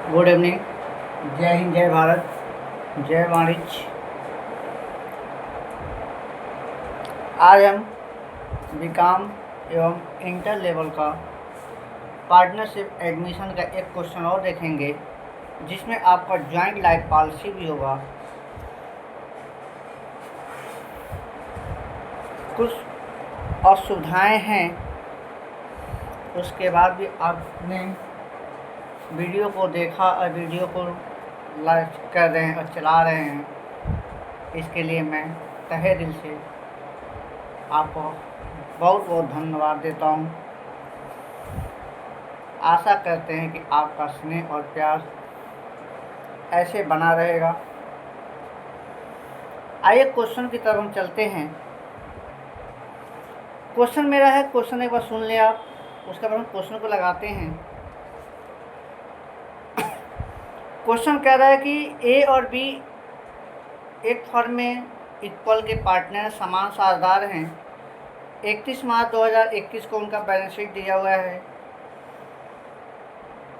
Good evening. जय हिंद, जय भारत, जय वाणिज्य। आज हम बीकॉम एवं इंटर लेवल का पार्टनरशिप एडमिशन का एक क्वेश्चन और देखेंगे, जिसमें आपका जॉइंट लाइफ पॉलिसी भी होगा। कुछ असुविधाएं हैं, उसके बाद भी आपने वीडियो को देखा और वीडियो को लाइक कर रहे हैं और चला रहे हैं, इसके लिए मैं तहे दिल से आपको बहुत बहुत धन्यवाद देता हूँ। आशा करते हैं कि आपका स्नेह और प्यार ऐसे बना रहेगा। आइए क्वेश्चन की तरफ हम चलते हैं। क्वेश्चन मेरा है, क्वेश्चन एक बार सुन लें आप, उसके बाद हम क्वेश्चन को लगाते हैं। क्वेश्चन कह रहा है कि ए और बी एक फर्म में इक्वल के पार्टनर समान साझेदार हैं। 31 मार्च 2021 को उनका बैलेंस शीट दिया हुआ है।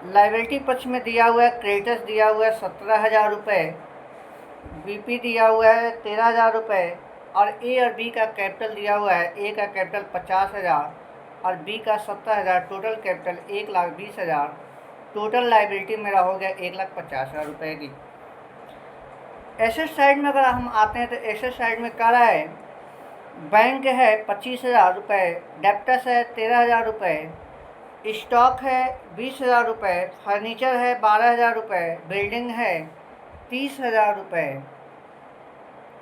लायबिलिटी पक्ष में दिया हुआ है, क्रेडिटर्स दिया हुआ है 17,000 रुपये, बीपी दिया हुआ है 13,000 रुपये, और ए और बी का कैपिटल दिया हुआ है। ए का कैपिटल 50,000 और बी का 70,000, टोटल कैपिटल 1,20,000। टोटल लायबिलिटी मेरा हो गया 1,50,000 रुपये की। एसेट साइड में अगर हम आते हैं तो एसेट साइड में कह रहा है बैंक है 25,000 रुपये, डेप्टस है 13,000 रुपये, स्टॉक है 20,000 रुपये, फर्नीचर है 12,000 रुपये, बिल्डिंग है 30,000 रुपये,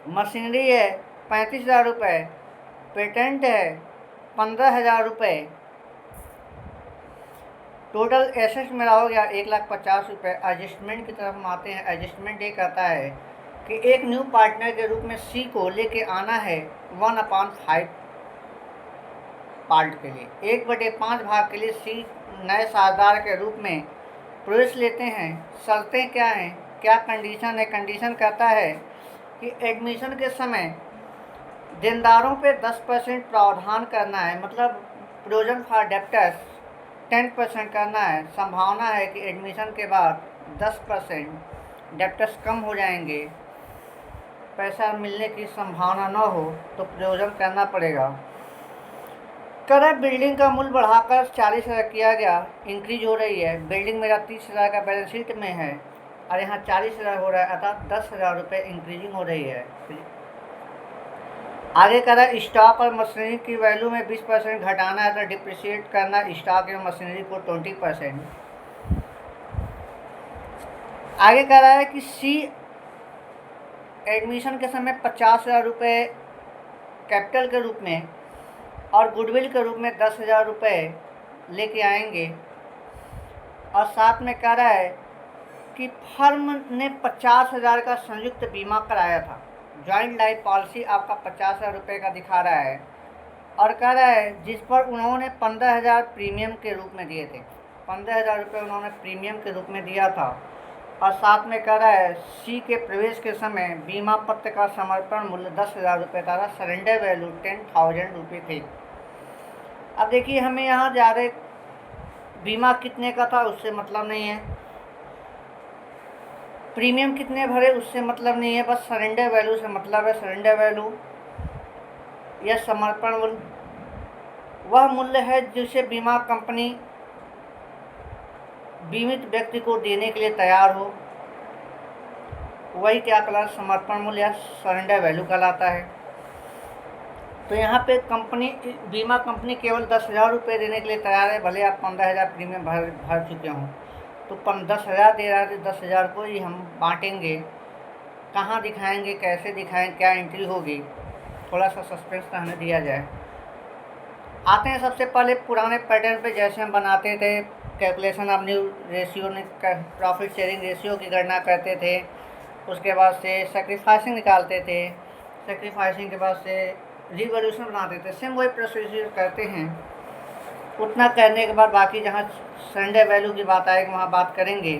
मशीनरी है 35,000 रुपये, पेटेंट है 15,000 रुपये। टोटल एसेट्स मेरा हो गया 1,50,000 रुपये। एडजस्टमेंट की तरफ हम आते हैं। एडजस्टमेंट ये कहता है कि एक न्यू पार्टनर के रूप में सी को लेके आना है 1/5 पार्ट के लिए, 1/5 भाग के लिए सी नए साझेदार के रूप में प्रवेश लेते हैं। शर्तें क्या हैं, क्या कंडीशन है? कंडीशन कहता है कि एडमिशन के समय देनदारों पे 10% प्रावधान करना है, मतलब प्रोविजन फॉर डेप्टर्स 10% करना है। संभावना है कि एडमिशन के बाद 10% डेप्टर्स कम हो जाएंगे, पैसा मिलने की संभावना न हो तो प्रोविजन करना पड़ेगा। करंट बिल्डिंग का मूल्य बढ़ाकर 40,000 किया गया, इंक्रीज हो रही है। बिल्डिंग मेरा 30,000 का बैलेंस शीट में है और यहाँ 40,000 हो रहा है, अर्थात 10,000 रुपये इंक्रीजिंग हो रही है। आगे कह रहा है स्टॉक और मशीनरी की वैल्यू में 20% घटाना है, तो डिप्रिशिएट करना स्टॉक एवं मशीनरी को 20%। आगे कह रहा है कि सी एडमिशन के समय 50,000 रुपये कैपिटल के रूप में और गुडविल के रूप में 10,000 रुपये लेके आएंगे। और साथ में कह रहा है कि फर्म ने 50,000 का संयुक्त बीमा कराया था। जॉइंट लाइफ पॉलिसी आपका 50,000 रुपये का दिखा रहा है और कह रहा है जिस पर उन्होंने 15,000 प्रीमियम के रूप में दिए थे। 15,000 रुपये उन्होंने प्रीमियम के रूप में दिया था। और साथ में कह रहा है सी के प्रवेश के समय बीमा पत्र का समर्पण मूल्य 10,000 रुपये का था। सरेंडर वैल्यू 10,000 रुपये थी। अब देखिए, हमें यहाँ ज़्यादा बीमा कितने का था उससे मतलब नहीं है, प्रीमियम कितने भरे उससे मतलब नहीं है, बस सरेंडर वैल्यू से मतलब है। सरेंडर वैल्यू या समर्पण मूल्य वह मूल्य है जिसे बीमा कंपनी बीमित व्यक्ति को देने के लिए तैयार हो, वही क्या कहलाता है, समर्पण मूल्य या सरेंडर वैल्यू कहलाता है। तो यहाँ पे बीमा कंपनी केवल 10,000 रुपये देने के लिए तैयार है, भले आप 15,000 प्रीमियम भर चुके हों। तो 10,000 दे रहा है तो 10,000 को ही हम बांटेंगे। कहाँ दिखाएंगे, कैसे दिखाएंगे, क्या एंट्री होगी, थोड़ा सा सस्पेंस तो हमें दिया जाए। आते हैं सबसे पहले पुराने पैटर्न पे, जैसे हम बनाते थे calculation of new ratio, profit sharing ratio की गणना करते थे। उसके बाद से सेक्रीफाइसिंग निकालते थे, सेक्रीफाइसिंग के बाद से रिवोल्यूशन बनाते थे। सेम वही प्रोसीजर करते हैं। उतना करने के बाद बाकी जहाँ सरेंडर वैल्यू की बात आएगी वहाँ बात करेंगे।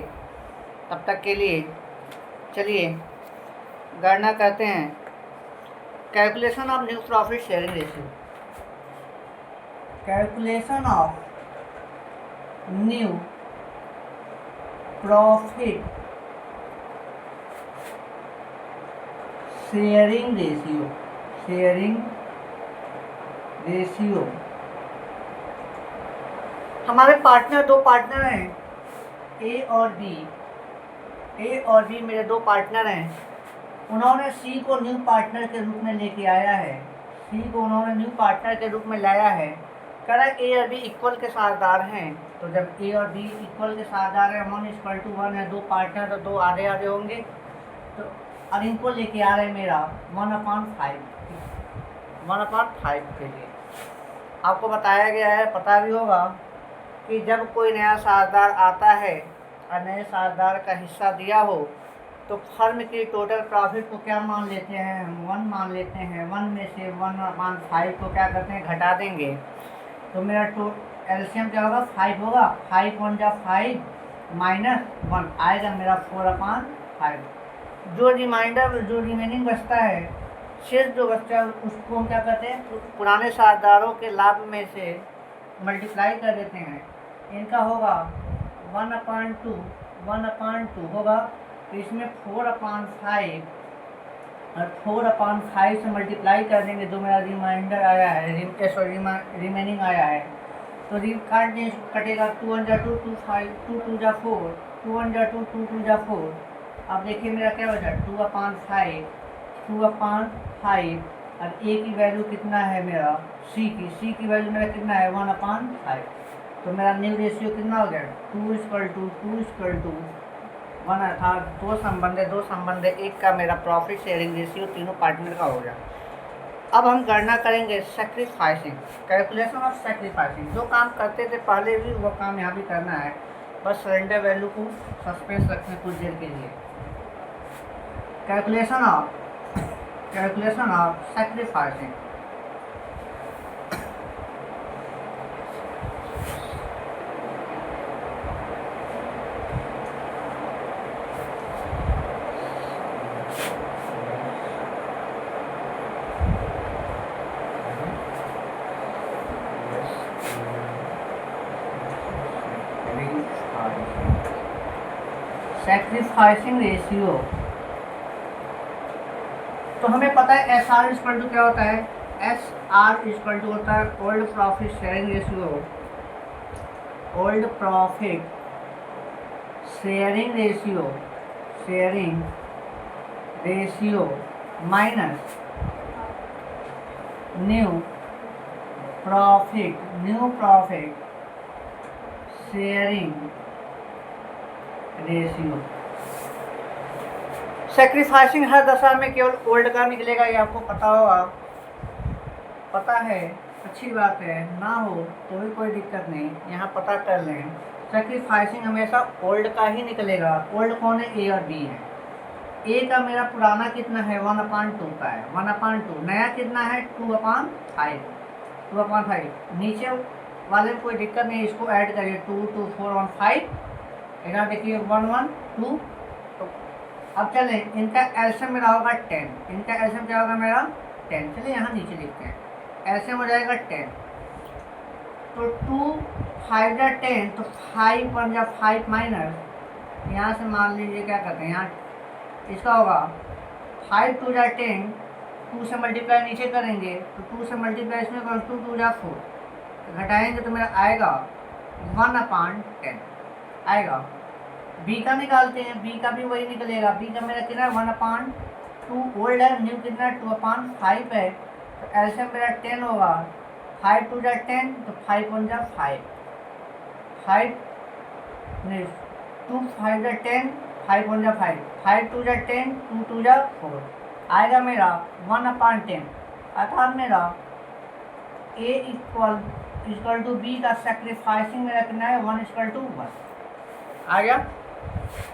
तब तक के लिए चलिए गणना करते हैं। Calculation of new profit sharing ratio. Calculation of new profit sharing ratio. हमारे पार्टनर, दो पार्टनर हैं ए और बी मेरे दो पार्टनर हैं। उन्होंने सी को न्यू पार्टनर के रूप में लेके आया है, सी को उन्होंने न्यू पार्टनर के रूप में लाया है। कह रहा है ए और बी इक्वल के साझेदार हैं। तो जब ए और बी इक्वल के साझेदार हैं, 1:1 है, दो पार्टनर तो दो आधे आधे होंगे। तो अब इनको लेके आ रहे हैं मेरा 1/5 के लिए। आपको बताया गया है, पता भी होगा कि जब कोई नया साझेदार आता है और नए साझेदार का हिस्सा दिया हो तो फर्म की टोटल प्रॉफिट को क्या मान लेते हैं, 1 मान लेते हैं। 1 में से 1/5 को क्या करते हैं, घटा देंगे। तो मेरा एलसीएम क्या होगा, 5 होगा। 5 1 जा 5 -1 आएगा मेरा 4/5। जो रिमेनिंग बचता है, शेष जो बचता है, उसको हम क्या करते हैं, पुराने साझेदारों के लाभ में से मल्टीप्लाई कर देते हैं। इनका होगा 1/2 होगा। तो इसमें 4/5 और 4/5 से मल्टीप्लाई कर देंगे। जो मेरा रिमाइंडर आया है, रिमेनिंग आया है, तो कटेगा। 2 1 जा 2, 2 5, 2 2 जा 4, 2 1 जा 2, 2 2 जा 4। अब देखिए मेरा क्या बचा, 2/5 और ए की वैल्यू कितना है मेरा, सी की वैल्यू मेरा कितना है, 1/5। तो मेरा न्यू रेशियो कितना हो गया, 2:1 अर्थात दो संबंध है, एक का मेरा प्रॉफिट शेयरिंग रेशियो तीनों पार्टनर का हो गया। अब हम गणना करेंगे सैक्रिफाइसिंग, कैलकुलेशन ऑफ सैक्रिफाइसिंग। जो काम करते थे पहले भी वो काम यहाँ भी करना है, बस सरेंडर वैल्यू को सस्पेंस रखने कुछ देर के लिए। Calculation of sacrificing. Sacrificing ratio. तो हमें पता है एस आर इक्वल टू क्या होता है, एस आर इक्वल टू होता है old profit sharing ratio, old profit sharing ratio minus new profit sharing ratio. Sacrificing हर दशा में केवल ओल्ड का निकलेगा, ये आपको पता होगा, पता है, अच्छी बात है। ना हो तो भी कोई दिक्कत नहीं, यहाँ पता कर लें। सैक्रिफाइसिंग हमेशा ओल्ड का ही निकलेगा। ओल्ड कौन है, ए और बी है। ए का मेरा पुराना कितना है, 1/2 का है, 1/2। नया कितना है, 2/5। नीचे वाले में कोई दिक्कत नहीं, इसको ऐड करिए, 2 2 4 1 5। इधर देखिए 1 1 2। तो अब चलें, इनका एलसीएम मेरा होगा 10। इनका एलसीएम क्या होगा मेरा, 10। चलिए यहाँ नीचे लिखते हैं, एलसीएम हो जाएगा 10। तो 2 5 जा 10, तो 5 1 जा 5 माइनस, यहाँ से मान लीजिए क्या करते हैं, यहाँ इसका होगा 5 2 जा 10, 2 से मल्टीप्लाई नीचे करेंगे, तो 2 से मल्टीप्लाई इसमें करो, 2 2 जा 4, घटाएंगे तो मेरा आएगा 1/10 आएगा। बी का निकालते हैं, बी का भी वही निकलेगा। बी का मेरा कितना है, 1/2 ओल्ड है, न्यू कितना है, 2/5 है। तो एलसीएम मेरा 10 होगा। 5 2 जा 10, तो 5 1 जा 5, 2 5 जा 10, 5 1 जा 5, 5 2 जा 10, 2 2 जा 4, आएगा मेरा 1/10। अर्थात मेरा ए इक्वल टू बी का सैक्रिफाइसिंग मेरा कितना है, 1:1 आ गया।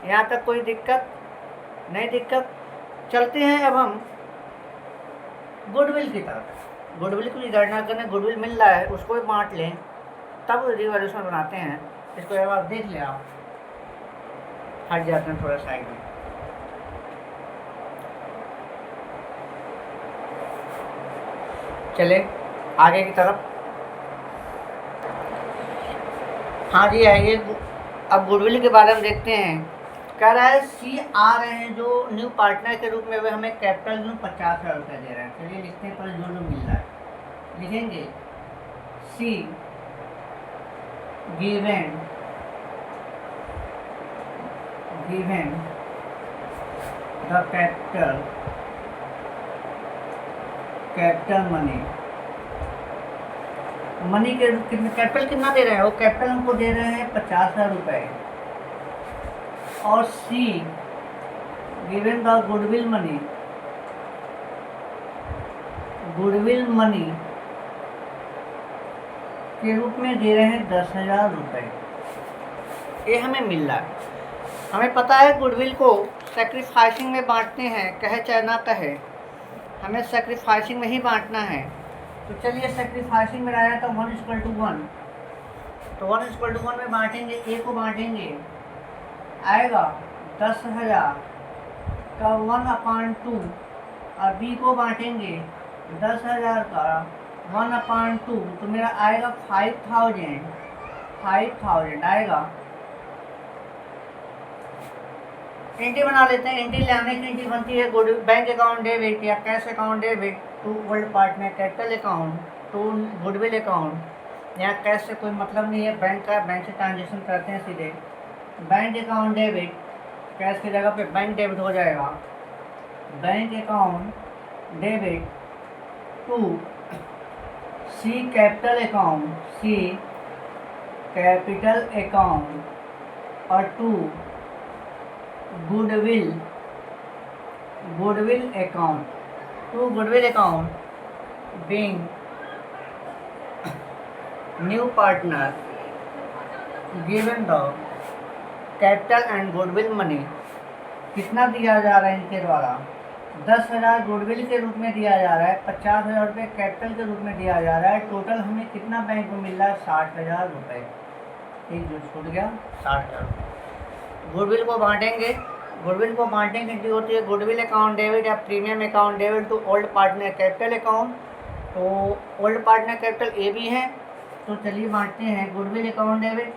यहाँ तक कोई दिक्कत नहीं, दिक्कत। चलते हैं अब हम गुडविल की तरफ। गुडविल की गणना करने, गुडविल मिल रहा है उसको भी बांट लें, तब रिवॉल्यूशन बनाते हैं। इसको एक बार देख लें आप, हट जाते हैं थोड़ा साइड में। चले आगे की तरफ। हाँ जी, आइए अब गुडविल के बारे में देखते हैं। कह रहा है सी आ रहे हैं जो न्यू पार्टनर के रूप में वे हमें कैपिटल में 50,000 रुपये दे रहे हैं। चलिए लिखते हैं, पर जो मिल रहा है लिखेंगे सी गिवन द कैपिटल मनी के कैपिटल कितना दे रहे हैं, वो कैपिटल हमको दे रहे हैं 50,000 रुपये। और सी गिवन द गुडविल मनी के रूप में दे रहे हैं 10,000 रुपये। ये हमें मिल रहा है। हमें पता है गुडविल को सेक्रीफाइसिंग में बांटते हैं, कहे चाहे ना कहे, हमें सेक्रीफाइसिंग में ही बांटना है। तो चलिए सेक्रीफाइसिंग में आया तो 1:1, तो 1:1 में बांटेंगे, ए को बांटेंगे, आएगा 10,000 का 1/2, और बी को बांटेंगे 10,000 का 1/2, तो मेरा आएगा 5,000 आएगा। एंट्री बना लेते हैं। एंट्री लाने की एंट्री बनती है बैंक अकाउंट डेबिट या cash account debit to old partner capital account to goodwill account. यहाँ कैश से कोई मतलब नहीं है, बैंक का, बैंक से ट्रांजेक्शन करते हैं सीधे। बैंक अकाउंट डेबिट, कैश की जगह पे बैंक डेबिट हो जाएगा। Bank account debit to C capital account और to goodwill account being new partner given the capital and goodwill money. कितना दिया जा रहा है इनके द्वारा? 10,000 गुडविल के रूप में दिया जा रहा है, 50,000 रुपये कैपिटल के रूप में दिया जा रहा है। टोटल हमें कितना बैंक को मिल रहा है? 60,000 रुपये। एक जो छूट गया 60,000। गुडविल को बांटेंगे एंट्री होती है गुडविल अकाउंट डेबिट या premium account debit to old partner capital account. तो ओल्ड पार्टनर कैपिटल ए भी है, तो चलिए बांटते हैं। Goodwill account debit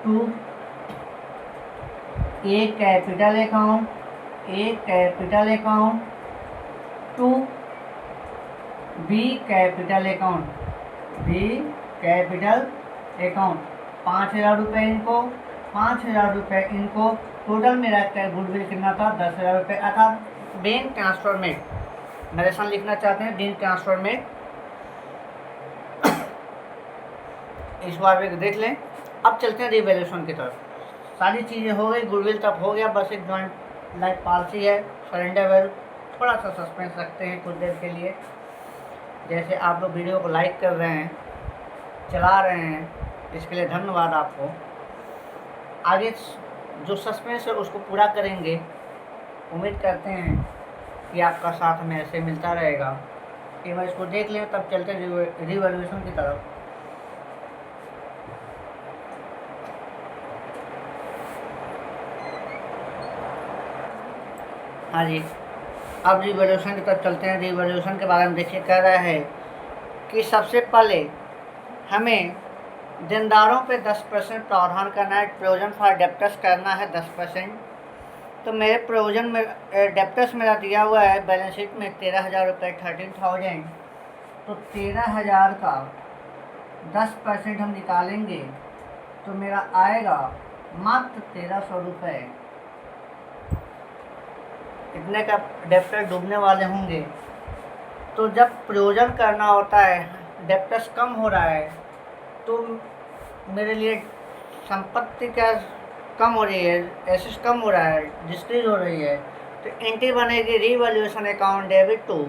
to A capital account to B capital account 5,000 रुपये इनको, 5,000 रुपये इनको। टोटल मेरा गुडविल कितना था? 10,000 रुपये। अर्थात बैंक ट्रांसफर में नरेशन लिखना चाहते हैं, बैंक ट्रांसफर में। इस बार भी देख लें। अब चलते हैं रिवैल्यूएशन की तरफ। सारी चीज़ें हो गई, गुडविल तक हो गया, बस एक जॉइंट लाइफ पॉलिसी है, सरेंडर वैल्यू। थोड़ा सा सस्पेंस रखते हैं कुछ देर के लिए। जैसे आप लोग वीडियो को लाइक कर रहे हैं, चला रहे हैं, इसके लिए धन्यवाद आपको। आगे जो सस्पेंस है उसको पूरा करेंगे। उम्मीद करते हैं कि आपका साथ हमें ऐसे मिलता रहेगा। एक बार इसको देख लें, तब चलते हैं रिवैल्यूएशन की तरफ। हाँ जी, अब रिवैल्यूएशन की तरफ चलते हैं। रिवैल्यूएशन के बारे में देखिए, कह रहा है कि सबसे पहले हमें देनदारों पे 10% प्रावधान करना है। प्रोविजन फॉर डेप्टर्स करना है 10%। तो मेरे प्रोविजन में डेप्टर्स मेरा दिया हुआ है बैलेंस शीट में 13,000 रुपये, 13,000। तो 13,000 का 10% हम निकालेंगे तो मेरा आएगा मात्र 1,300 रुपये। इतने का डेप्टर डूबने वाले होंगे। तो जब प्रोविजन करना होता है, डेप्टर्स कम हो रहा है, तो मेरे लिए संपत्ति क्या कम हो रही है, एसेट्स कम हो रहा है, डिक्रीज हो रही है। तो एंट्री बनेगी revaluation account debit to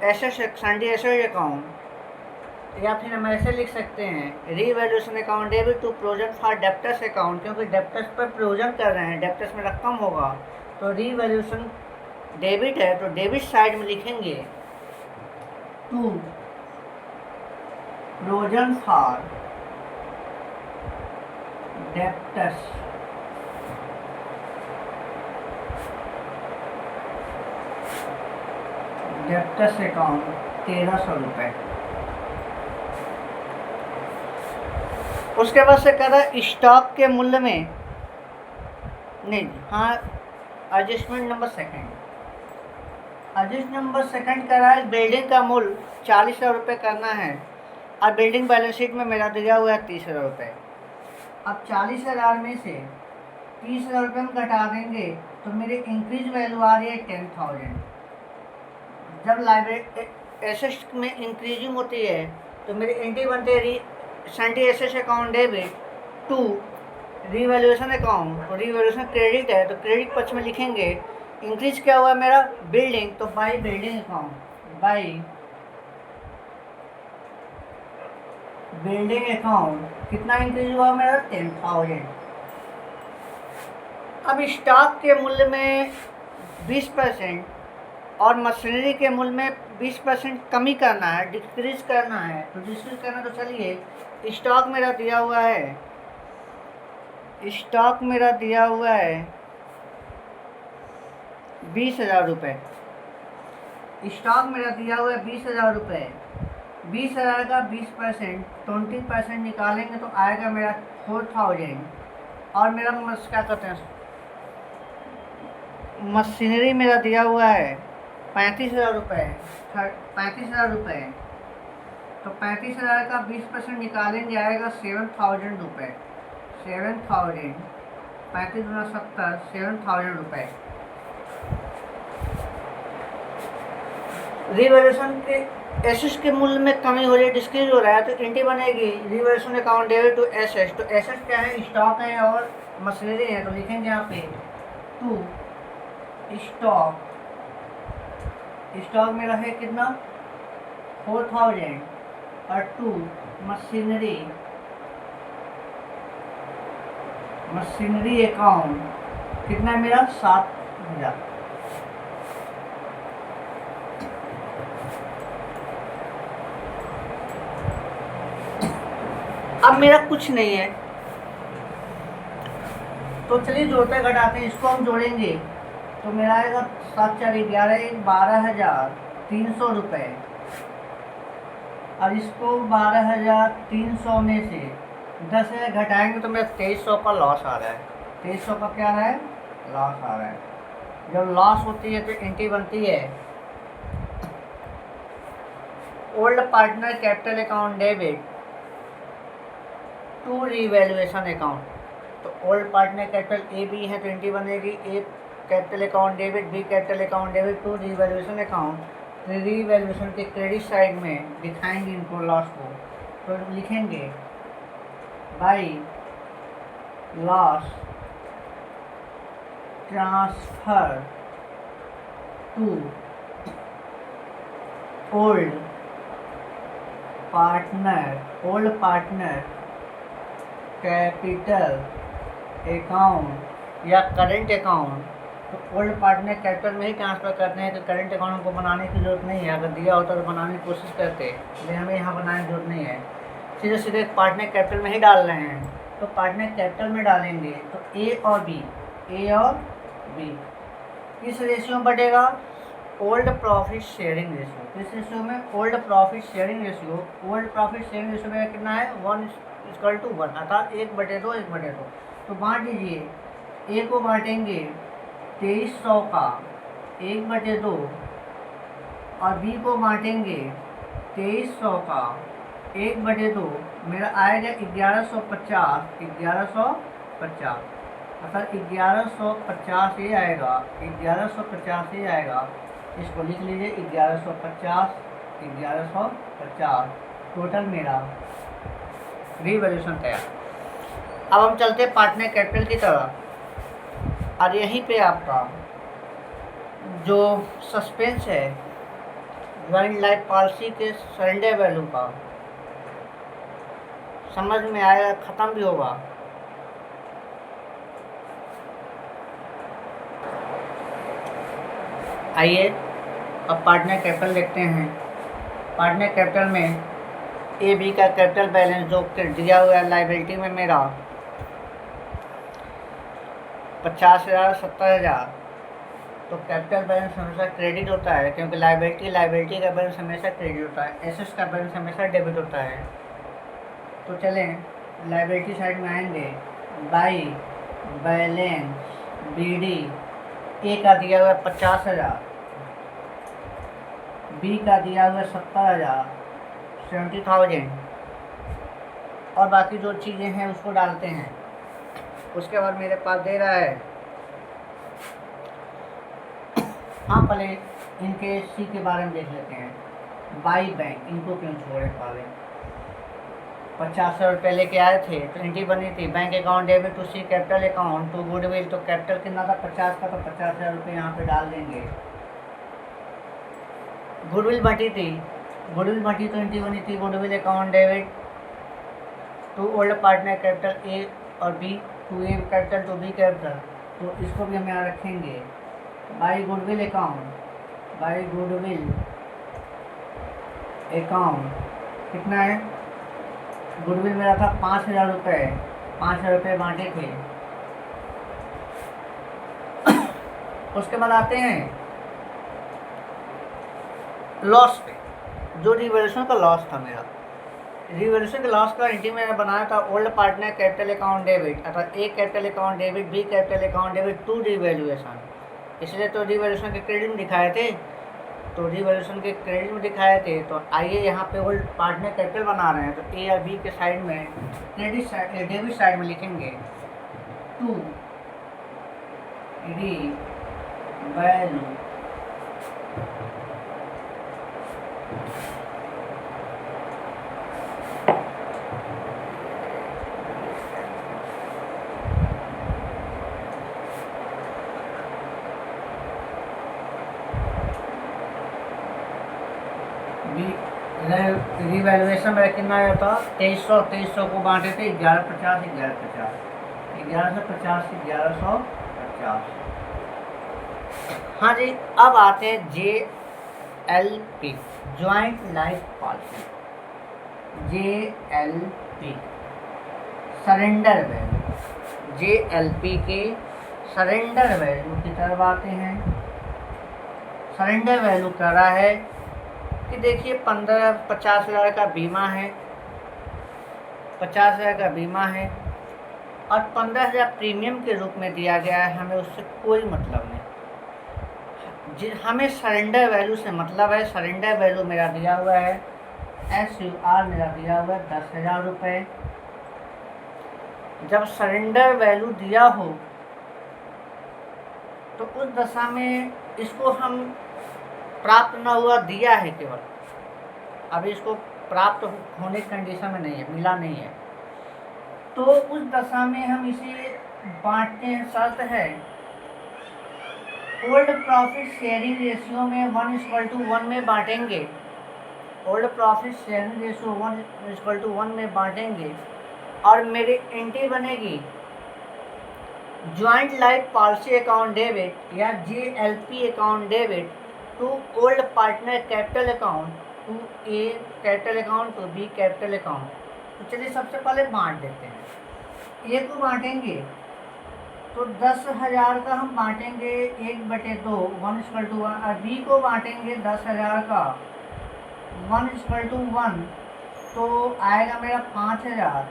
asset sundry asset account, या फिर हम ऐसे लिख सकते हैं revaluation account debit to provision for debtors account, क्योंकि डेप्टर्स पर प्रोविजन कर रहे हैं, डेप्टर्स में रकम होगा। तो रिवैल्यूएशन डेबिट है, तो डेबिट साइड में लिखेंगे to provision for debtors account 1300 रुपये। उसके बाद से कह रहा है स्टॉक के मूल्य में नहीं, हाँ adjustment number second, adjust number second कह रहा है बिल्डिंग का मूल्य 40,000 रुपये करना है और बिल्डिंग बैलेंस शीट में मेरा दिया हुआ है 30,000 रुपये। अब 40,000 में से 30,000 रुपये हम घटा देंगे तो मेरी इंक्रीज वैल्यू आ रही है 10,000। जब लाइब्रेरी एसेट में इंक्रीजिंग होती है तो मेरी एंट्री बनती है sundry asset account debit to revaluation account. तो रीवैल्यूएशन क्रेडिट है तो क्रेडिट पक्ष में लिखेंगे इंक्रीज क्या हुआ मेरा बिल्डिंग, तो by building account, by building account कितना इंक्रीज हुआ मेरा 10,000। अब स्टॉक के मूल्य में 20% और मशीनरी के मूल्य में 20% कमी करना है, डिक्रीज करना है। तो डिक्रीज करना तो चलिए स्टॉक मेरा दिया हुआ है, स्टॉक मेरा दिया हुआ है 20,000 रुपये। स्टॉक मेरा दिया हुआ है 20,000 रुपये। 20,000 का 20% 20% निकालेंगे तो आएगा मेरा 4,000। और मेरा क्या कहते हैं मशीनरी मेरा दिया हुआ है 35,000 रुपये, 35,000 रुपये। तो 35,000 का 20% निकालेंगे आएगा 7,000 रुपये। 7,000 35 गुना 70 7,000 रुपये। रिवैल्यूएशन के एसेट्स के मूल्य में कमी हो रही है, डिक्रीज हो रहा है, तो एंट्री बनेगी revaluation account debit to assets. तो एसेट्स क्या है स्टॉक है और मशीनरी है, तो लिखेंगे यहाँ पे टू स्टॉक। स्टॉक मेरा है कितना 4,000 और टू मशीनरी, मशीनरी अकाउंट कितना मेरा 7,000। अब मेरा कुछ नहीं है तो चलिए जोड़ते घटाते हैं, इसको हम जोड़ेंगे तो मेरा आएगा 7 4 11 12,300 रुपये। और इसको 12,300 में से 10,000 घटाएंगे तो मेरा 2,300 का लॉस आ रहा है। 2,300 का क्या आ रहा है लॉस आ रहा है। जब लॉस होती है तो एंट्री बनती है old partner capital account debit to revaluation account. तो old partner capital A B है तो एंट्री बनेगी A capital account debit B capital account debit to revaluation account. Revaluation के क्रेडिट साइड में दिखाएंगे इनको लॉस को, तो लिखेंगे by loss transfer to old partner capital account या करेंट अकाउंट। तो ओल्ड पार्टनर कैपिटल में ही ट्रांसफ़र करते हैं, तो करेंट अकाउंट हमको बनाने की जरूरत नहीं है। अगर दिया होता तो बनाने की कोशिश करते, लेकिन हमें यहाँ बनाने की जरूरत नहीं है, सीधे सीधे पार्टनर कैपिटल में ही डाल रहे हैं। तो पार्टनर कैपिटल में डालेंगे तो ए और बी किस रेशियो में बढ़ेगा ओल्ड प्रॉफिट शेयरिंग रेशियो। किस रेशियो में old profit sharing ratio. Old profit sharing ratio में कितना है 1:1 अर्थात 1/2 1/2। तो बांट दीजिए, ए को बांटेंगे 2,300 का 1/2 और बी को बांटेंगे 2,300 का 1/2। मेरा आएगा 1150 अर्थात 1150 ये आएगा, 1150 ये आएगा। इसको लिख लीजिए 1150 टोटल मेरा रीवैल्यूएशन तैयार। अब हम चलते हैं पार्टनर कैपिटल की तरफ। और यहीं पे आपका जो सस्पेंस है ज्वाइंट लाइफ पॉलिसी के सरेंडर वैल्यू का समझ में आएगा, ख़त्म भी होगा। आइए अब पार्टनर कैपिटल देखते हैं। पार्टनर कैपिटल में ए बी का कैपिटल बैलेंस जो दिया हुआ है लाइबिलिटी में मेरा 50,000 70,000 तो कैपिटल बैलेंस हमेशा क्रेडिट होता है, क्योंकि लाइबिलिटी का बैलेंस हमेशा क्रेडिट होता है, एसेट्स का बैलेंस हमेशा डेबिट होता है। तो चलें लाइबिलिटी साइड में आएंगे। बाई बैलेंस BD, ए का दिया हुआ 50,000, बी का दिया हुआ 70,000 70,000, और बाकी जो चीज़ें हैं उसको डालते हैं। उसके बाद मेरे पास दे रहा है, हाँ पहले इनके सी के बारे में देख लेते हैं। बाई बैंक, इनको क्यों छोड़े पाले, 50,000 रुपये लेके आए थे तो एंट्री बनी थी bank account debit to C capital account to goodwill. तो कैपिटल कितना था 50 का, तो 50,000 रुपये यहाँ पे डाल देंगे। गुडविल बटी थी, तो एंट्री बनी थी goodwill account debit to old partner capital A और B, to A capital to B capital, तो इसको भी हम यहाँ रखेंगे। बाई गुडविल अकाउंट कितना है, गुडविल मेरा था 5,000 रुपये, 5,000 रुपये बांटे थे। उसके बाद आते हैं लॉस पे, जो रिवैल्यूएशन का लॉस था मेरा। रिवैल्यूएशन के लॉस का एंट्री मैंने बनाया था old partner capital account debit, अर्थात A capital account debit, B capital account debit to revaluation. इसलिए तो रिवैल्यूएशन के क्रेडिट में दिखाए थे, तो आइए यहाँ पे ओल्ड पार्टनर कैपिटल बना रहे हैं, तो ए या बी के साइड में डेबिट साइड में लिखेंगे टू रिवैल्यू रिवैल्यूएशन मेरा कितना आया था 2300 को बांटे थे 1150 1150 1150। हाँ जी, अब आते हैं JLP joint life policy. JLP surrender value, JLP के सरेंडर वैल्यू की तरफ आते हैं। सरेंडर वैल्यू कर रहा है कि देखिए 50,000 का बीमा है, 50,000 का बीमा है और 15,000 प्रीमियम के रूप में दिया गया है। हमें उससे कोई मतलब नहीं, हमें सरेंडर वैल्यू से मतलब है। सरेंडर वैल्यू मेरा दिया हुआ है SUR, मेरा दिया हुआ है 10,000 रुपये। जब सरेंडर वैल्यू दिया हो तो उस दशा में इसको हम प्राप्त न हुआ, दिया है केवल, अभी इसको प्राप्त होने की कंडीशन में नहीं है, मिला नहीं है, तो उस दशा में हम इसे बांटते हैं। शर्त है ओल्ड प्रॉफिट शेयरिंग रेशियो में 1:1 में बांटेंगे। ओल्ड प्रॉफिट शेयरिंग रेशियो 1:1 में बांटेंगे और मेरी एंट्री बनेगी joint life policy account debit या JLP account debit to old partner capital account to A capital account to B capital account. तो चलिए सबसे पहले बांट देते हैं। ए को बांटेंगे तो 10,000 का हम बांटेंगे 1/2 1:1, और बी को बांटेंगे 10,000 का 1:1, तो आएगा मेरा 5,000।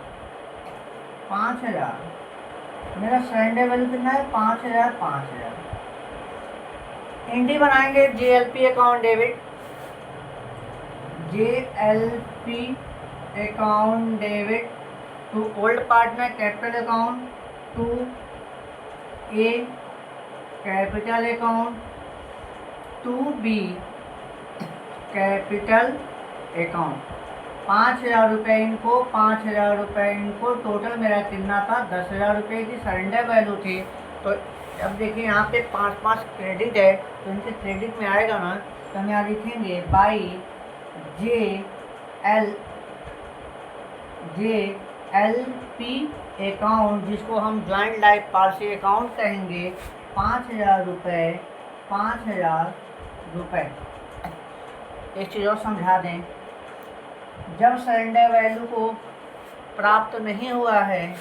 मेरा सरेंडर वैल्यू कितना है 5,000। एंट्री बनाएंगे JLP account debit, JLP account debit to old partner capital account to A capital account to B capital account. 5,000 रुपये इनको, 5,000 रुपये इनको, टोटल मेरा कितना था 10,000 रुपये की सरेंडर वैल्यू थी। तो अब देखिए यहाँ पे 5 क्रेडिट है, तो इनके क्रेडिट में आएगा ना, तो हम यहाँ लिखेंगे बाई JLP अकाउंट, जिसको हम ज्वाइंट लाइफ पॉलिसी अकाउंट कहेंगे, 5,000 रुपये 5,000 रुपये। एक चीज़ और समझा दें, जब सरेंडर वैल्यू को प्राप्त नहीं हुआ है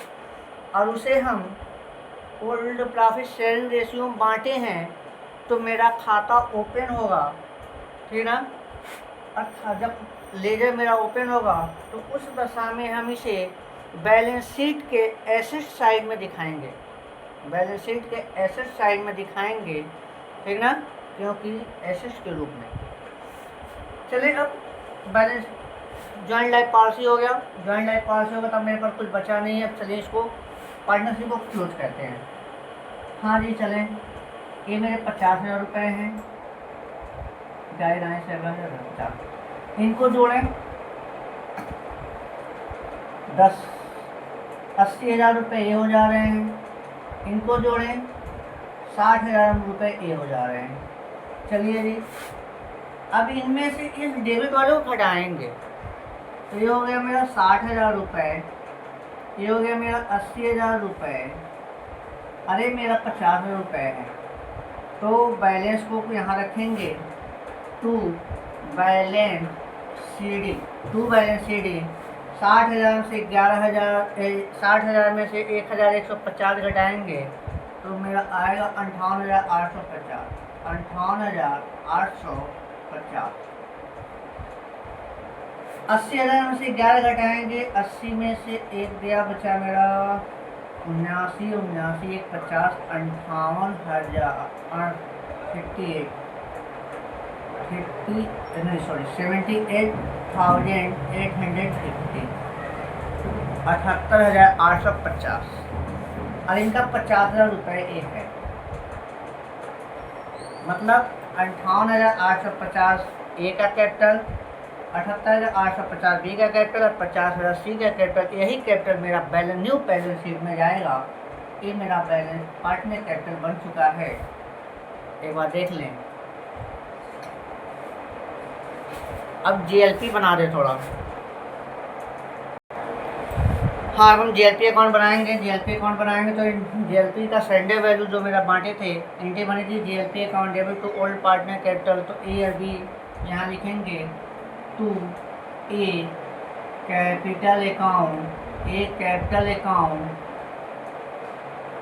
और उसे हम ओल्ड प्रॉफिट शेयरिंग रेशियो में बांटे हैं, तो मेरा खाता ओपन होगा, ठीक ना। अच्छा, जब लेजर मेरा ओपन होगा तो उस दशा में हम इसे बैलेंस शीट के एसेट साइड में दिखाएंगे, बैलेंस शीट के एसेट साइड में दिखाएंगे, ठीक ना, क्योंकि एसेट के रूप में। चलिए अब बैलेंस जॉइंट लाइफ पॉलिसी हो गया, जॉइंट लाइफ पॉलिसी होगा तब मेरे पास कुछ बचा नहीं है। अब चलिए इसको पार्टनरशिप को क्लोज करते हैं। हाँ जी चलें, ये मेरे 50,000 रुपये हैं, जाहिर आए 7,050, इनको जोड़ें 80,000 रुपये ये हो जा रहे हैं, इनको जोड़ें 60,000 रुपये ये हो जा रहे हैं। चलिए जी, अब इनमें से इस डेबिट वाले को घटाएंगे, तो ये हो गया मेरा 60,000 रुपये, ये हो गया मेरा 80,000 रुपये, अरे मेरा 50,000 रुपये है। तो बैलेंस को यहाँ रखेंगे, टू बैलेंस सी डी, 60,000 से 11,000, 60,000 में से 1,150 घटाएंगे तो मेरा आएगा 58,850, 58,850। 80,000 में से 11 घटाएंगे, 80 में से एक गया, बचा मेरा 79, 79 एक 50, 78,850, 78,850 और इनका 50,000 रुपये एक है, मतलब 58,850 ए का कैपिटल, 78,850 बी का कैपिटल और 50,000 सी का कैपिटल। यही कैपिटल मेरा बैलेंस न्यू बैलेंस शीट में जाएगा। ये मेरा बैलेंस पार्टनर कैपिटल बन चुका है, एक बार देख लें। अब जीएलपी बना दे थोड़ा। हाँ, अब हम जीएलपी अकाउंट बनाएंगे। जीएलपी अकाउंट बनाएंगे तो जीएलपी का सरेंडर वैल्यू जो मेरा बांटे थे, एंट्री बनी थी JLP account debit to old partner capital, तो ए और बी यहाँ लिखेंगे। To A capital account, a capital account,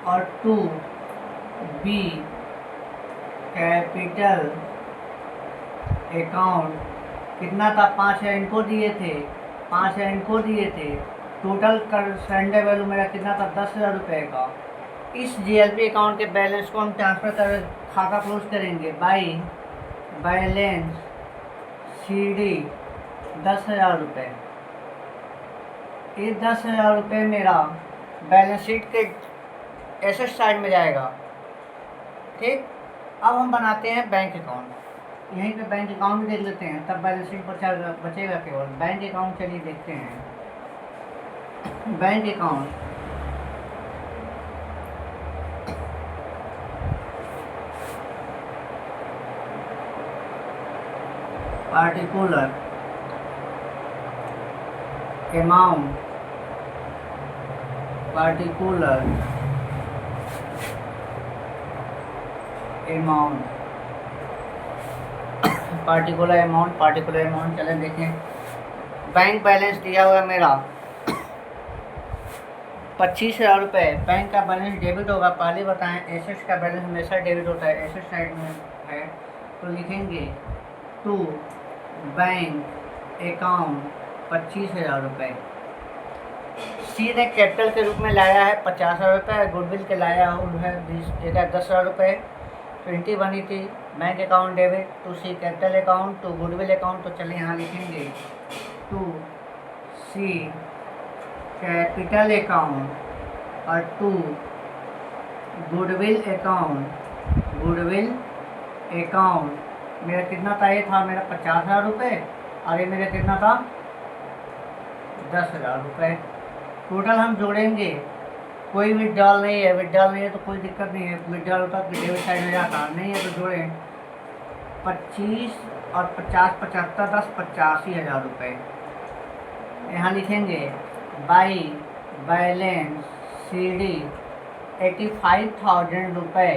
और टू बी कैपिटल अकाउंट। कितना था? 5,000 इनको दिए थे, 5,000 इनको दिए थे। टोटल कर सरेंडर वैल्यू मेरा कितना था? 10,000 रुपये का। इस जीएलपी अकाउंट के बैलेंस को हम ट्रांसफ़र कर खाता क्लोज करेंगे बाई बैलेंस सीडी 10,000 रुपये। ये 10,000 रुपये मेरा बैलेंस शीट के एसेट साइड में जाएगा, ठीक। अब हम बनाते हैं बैंक अकाउंट। यहीं पे बैंक अकाउंट भी देख लेते हैं, तब बैलेंस शीट बचेगा केवल। बैंक अकाउंट चलिए देखते हैं। Bank account, particular amount, particular amount, particular amount, particular amount. चलें देखें। बैंक बैलेंस दिया हुआ है मेरा 25,000 रुपये। बैंक का बैलेंस डेबिट होगा, पहले बताएं। एसेट्स का बैलेंस हमेशा डेबिट होता है, एसेट साइड में है, तो लिखेंगे टू बैंक अकाउंट 25,000 रुपये। सीधे कैपिटल के रूप में लाया है 50,000 रुपये, गुडविल के लाया है 10,000 रुपये। ट्वेंटी बनी थी bank account debit to C capital account to goodwill account. तो चलिए यहाँ लिखेंगे टू सी कैपिटल अकाउंट और to goodwill account. Goodwill account मेरा कितना था? ये था मेरा 50,000 रुपये और ये मेरा कितना था? 10,000 रुपये। टोटल हम जोड़ेंगे, कोई विड्रॉल नहीं है, विड्रॉल नहीं है तो कोई दिक्कत नहीं है। विड्रॉल होता तो डेबिट साइड में जाता, नहीं है तो जोड़ें 25 और 50, 75, 10, 85,000 रुपये। यहाँ लिखेंगे बाई बैलेंस सीडी 85,000 रुपये।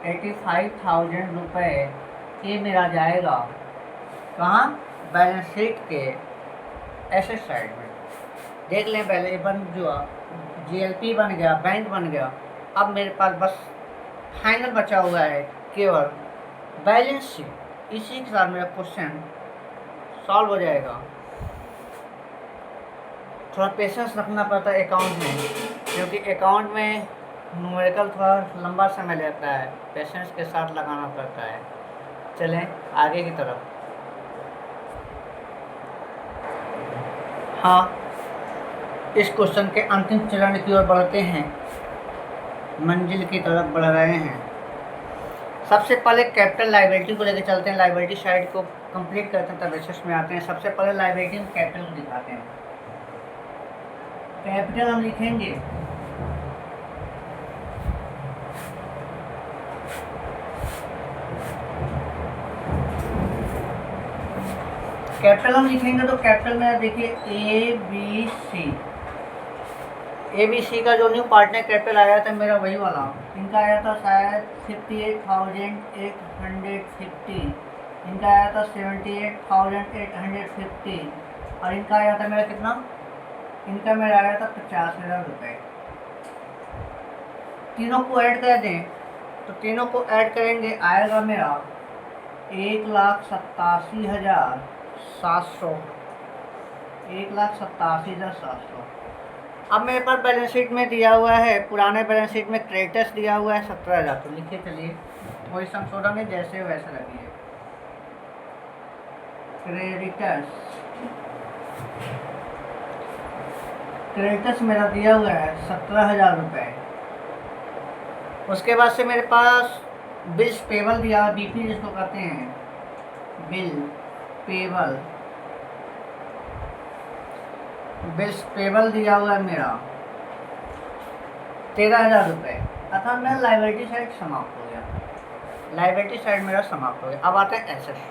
85,000 रुपये ये मेरा जाएगा कहाँ? बैलेंस शीट के एसेट साइड में। देख लें, पहले बन जो जीएलपी बन गया, बैंक बन गया। अब मेरे पास बस फाइनल बचा हुआ है केवल बैलेंस शीट, इसी के साथ मेरा क्वेश्चन सॉल्व हो जाएगा। थोड़ा पेशेंस रखना पड़ता है अकाउंट में, क्योंकि अकाउंट में न्यूमेरिकल थोड़ा लंबा समय लेता है, पेशेंस के साथ लगाना पड़ता है। चलें आगे की तरफ। हाँ, इस क्वेश्चन के अंतिम चरण की ओर बढ़ते हैं, मंजिल की तरफ बढ़ रहे हैं। सबसे पहले कैपिटल लायबिलिटी को लेकर चलते हैं, लायबिलिटी साइड को कंप्लीट करते हैं तब एसेट्स में आते हैं। सबसे पहले लायबिलिटी में कैपिटल को दिखाते हैं। कैपिटल हम लिखेंगे तो कैपिटल में देखिए ए बी सी का जो न्यू पार्टनर कैपिटल आया था मेरा वही वाला, इनका आया था शायद 58,850, इनका आया था 78,850 और इनका आया था मेरा कितना, इनका मेरा आया था 50,000 रुपये। तीनों को ऐड कर दें तो तीनों को ऐड करेंगे आएगा मेरा 1,87,700, 1,87,700। अब मेरे पास बैलेंस शीट में दिया हुआ है, पुराने बैलेंस शीट में क्रेडिटर्स दिया हुआ है 17,000, तो लिखे चलिए कोई संशोधन है, जैसे वैसे रखिए। क्रेडिटर्स मेरा दिया हुआ है 17,000 रुपये। उसके बाद से मेरे पास बिल्स पेबल दिया, बीपी जिसको कहते हैं, बिल्स पेबल दिया हुआ है मेरा 13,000 रुपये। अर्थात मेरा लायबिलिटी साइड समाप्त हो गया, लायबिलिटी साइड मेरा समाप्त हो गया। अब आते हैं एसेट्स।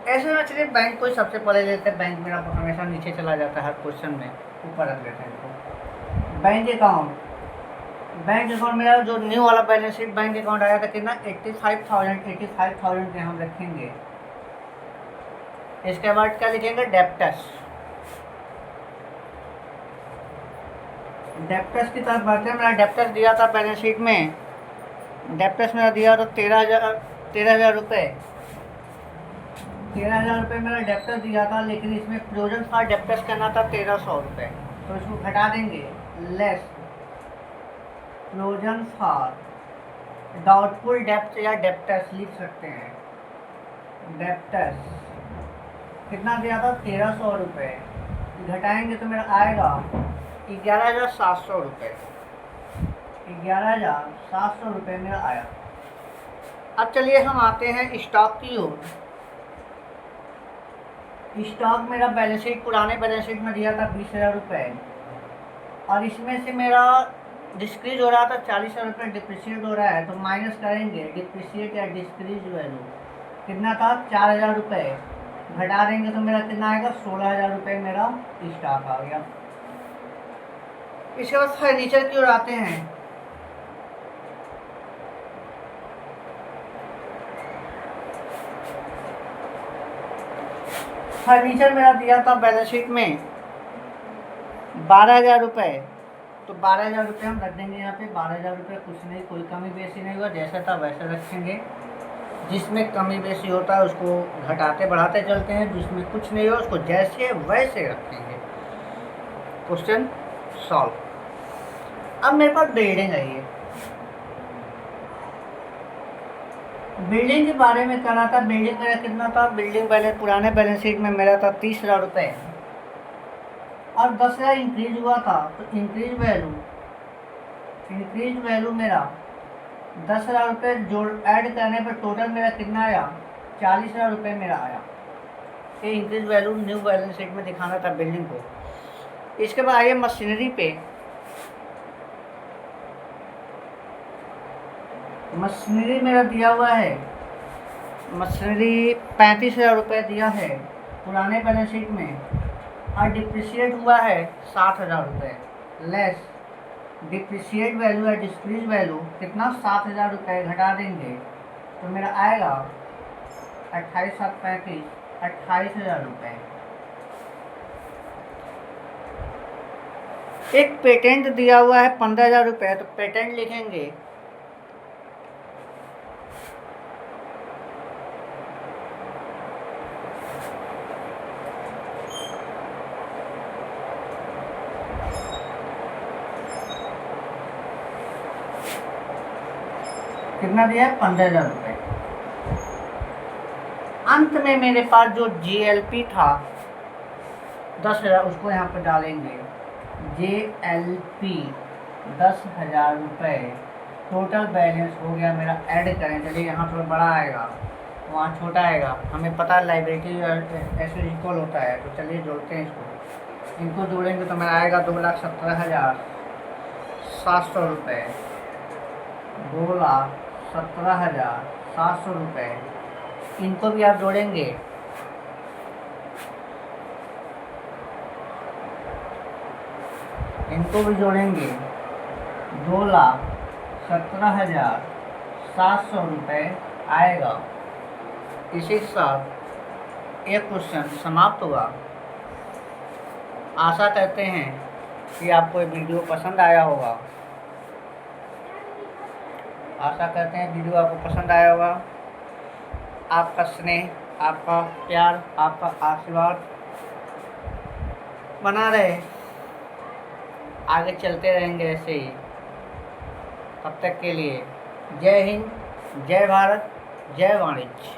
ऐसे में चलिए बैंक को सबसे पहले लेते हैं, बैंक मेरा हमेशा नीचे चला जाता है हर क्वेश्चन में, ऊपर रख लेते हैं इनको। बैंक अकाउंट मेरा जो न्यू वाला बैलेंस शीट बैंक अकाउंट आया था कितना, 85,000 के हम रखेंगे। इसके बाद क्या लिखेंगे, डेप्टर्स की तरफ बढ़ते हैं। मेरा डेप्टर्स दिया था बैलेंस शीट में, डेप्टर्स मेरा दिया था 13,000 रुपये। 13,000 रुपये मेरा डेप्टर दिया था, लेकिन इसमें प्रोविजन फॉर डेप्टर्स करना था 1,300 रुपये, तो इसको घटा देंगे। लेस प्रोविजन फॉर डाउटफुल डेप्ट या डेप्टर्स लिख सकते हैं। डेप्टर्स कितना दिया था, 1,300 रुपये, घटाएंगे तो मेरा आएगा 11,700 रुपये। 11,700 रुपये मेरा आया। अब चलिए हम आते हैं स्टॉक की ओर। स्टॉक मेरा बैलेंस शीट, पुराने बैलेंस शीट में दिया था 20,000 रुपये, और इसमें से मेरा डिस्क्रीज हो रहा था 40,000 रुपये, डिप्रिशिएट हो रहा है, तो माइनस करेंगे डिप्रिशिएट या डिस्क्रीज वैल्यू कितना था, 4,000 रुपये, घटा देंगे तो मेरा कितना आएगा, 16,000 रुपये मेरा स्टॉक आ गया। इसके बाद फर्नीचर की ओर आते हैं। फर्नीचर मेरा दिया था बैलेंस शीट में 12,000 रुपये, तो 12,000 रुपये हम रख देंगे यहाँ पे। 12,000 रुपये कुछ नहीं, कोई कमी बेसी नहीं हुआ, जैसा था वैसा रखेंगे। जिसमें कमी बेसी होता है उसको घटाते बढ़ाते चलते हैं, जिसमें कुछ नहीं हो उसको जैसे है वैसे रखेंगे। Question solve. अब मेरे पास बिल्डिंग आई है, बिल्डिंग के बारे में करा था। बिल्डिंग मेरा कितना था, बिल्डिंग बैलेंस पुराने बैलेंस शीट में मेरा था 30,000 रुपये, और 10,000 इंक्रीज हुआ था, तो इंक्रीज वैल्यू मेरा 10,000 रुपये जोड़ ऐड करने पर टोटल मेरा कितना आया, 40,000 रुपये मेरा आया। ये increase value new balance sheet में दिखाना था बिल्डिंग को। इसके बाद आइए मशीनरी पे। मशीनरी मेरा दिया हुआ है, मशीनरी 35,000 रुपये दिया है पुराने बैलेंस शीट में, और डिप्रिशिएट हुआ है 7,000 रुपये। लेस डिप्रिशिएट वैल्यू या डिस्क्रीज वैल्यू कितना, 7,000 रुपये, घटा देंगे तो मेरा आएगा 28,735, 28,000 रुपये। एक पेटेंट दिया हुआ है 15,000 रुपये, तो पेटेंट लिखेंगे कितना दिया है? 15,000 रुपये। अंत में मेरे पास जो JLP था 10,000, उसको यहाँ पर डालेंगे। JLP 10,000 रुपये टोटल बैलेंस हो गया मेरा। ऐड करें, चलिए यहाँ थोड़ा बड़ा आएगा, वहाँ छोटा आएगा, हमें पता है लाइब्रेरी ऐसे इक्वल होता है। तो चलिए जोड़ते हैं इसको, इनको जोड़ेंगे तो मेरा आएगा 2,17,700 रुपये। 2,17,700 रुपये, इनको भी आप जोड़ेंगे। इनको भी जोड़ेंगे, 2,17,700 रुपये आएगा। इसी के साथ एक क्वेश्चन समाप्त हुआ। आशा करते हैं कि आपको ये वीडियो पसंद आया होगा। आशा करते हैं वीडियो आपको पसंद आया होगा। आपका स्नेह, आपका प्यार, आपका आशीर्वाद बना रहे, आगे चलते रहेंगे ऐसे ही। तब तक के लिए जय हिंद, जय भारत, जय वाणिज्य।